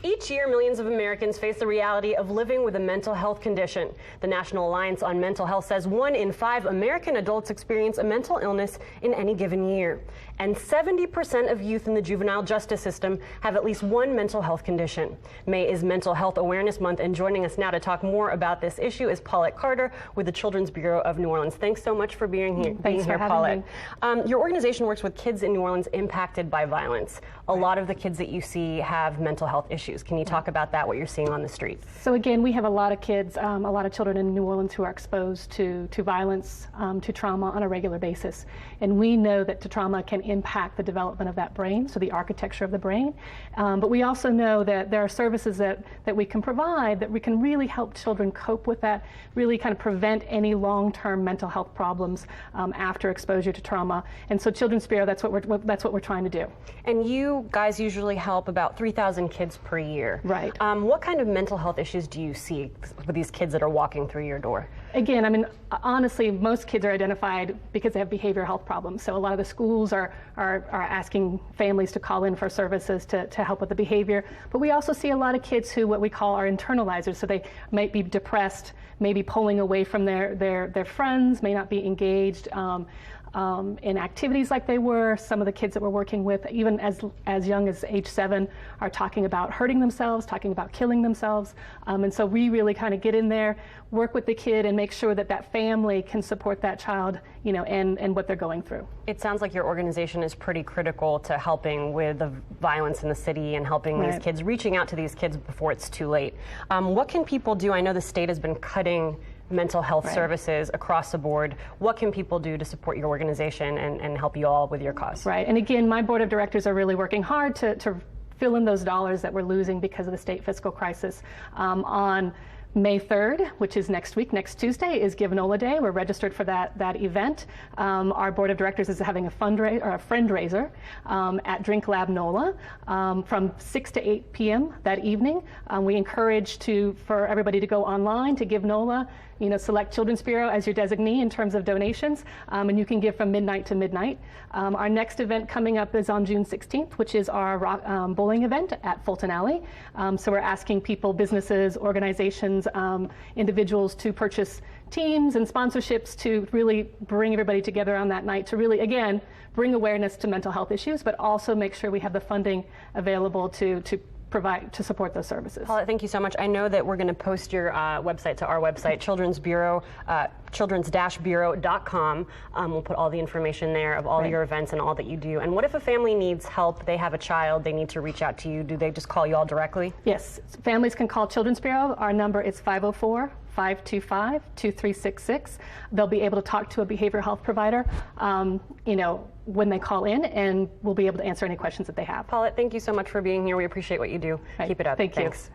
Each year, millions of Americans face the reality of living with a mental health condition. The National Alliance on Mental Health says 1 in 5 American adults experience a mental illness in any given year. And 70% of youth in the juvenile justice system have at least one mental health condition. May is Mental Health Awareness Month, and joining us now to talk more about this issue is Paulette Carter with the Children's Bureau of New Orleans. Thanks so much for being here, Paulette. Your organization works with kids in New Orleans impacted by violence. A lot of the kids that you see have mental health issues. Can you talk about that, what you're seeing on the streets? So again, we have a lot of kids, a lot of children in New Orleans who are exposed to violence, to trauma on a regular basis. And we know that the trauma can impact the development of that brain, so the architecture of the brain. But we also know that there are services that we can provide that we can really help children cope with that, really kind of prevent any long-term mental health problems after exposure to trauma. And so Children's Bureau, that's what we're trying to do. And you guys usually help about 3,000 kids per year. Right. What kind of mental health issues do you see with these kids that are walking through your door? Again, I mean, honestly, most kids are identified because they have behavioral health problems. So a lot of the schools are asking families to call in for services to help with the behavior. But we also see a lot of kids who what we call are internalizers. So they might be depressed, maybe pulling away from their friends, may not be engaged in activities like they were. Some of the kids that we're working with, even as young as age 7, are talking about hurting themselves, talking about killing themselves. And so we really kind of get in there, work with the kid, and make sure that that family can support that child, you know, and what they're going through. It sounds like your organization is pretty critical to helping with the violence in the city and helping these kids, reaching out to these kids before it's too late. What can people do? I know the state has been cutting mental health services across the board. What can people do to support your organization and help you all with your cause? Right, and again, my board of directors are really working hard to fill in those dollars that we're losing because of the state fiscal crisis. On May 3rd, which is next week, next Tuesday, is Give NOLA Day. We're registered for that event. Our board of directors is having a fundraiser at Drink Lab NOLA from 6 to 8 p.m. that evening. We encourage for everybody to go online to Give NOLA. You know, select Children's Bureau as your designee in terms of donations, and you can give from midnight to midnight. Our next event coming up is on June 16th, which is our bowling event at Fulton Alley. So we're asking people, businesses, organizations, individuals to purchase teams and sponsorships to really bring everybody together on that night to really, again, bring awareness to mental health issues, but also make sure we have the funding available to support those services. Paulette, thank you so much. I know that we're going to post your website to our website, Children's Bureau, children's-bureau.com. We'll put all the information there of all your events and all that you do. And what if a family needs help? They have a child, they need to reach out to you. Do they just call you all directly? Yes, families can call Children's Bureau. Our number is 504-525-2366. They'll be able to talk to a behavioral health provider, you know, when they call in, and we'll be able to answer any questions that they have. Paulette, thank you so much for being here. We appreciate what you do. Keep it up. Thanks.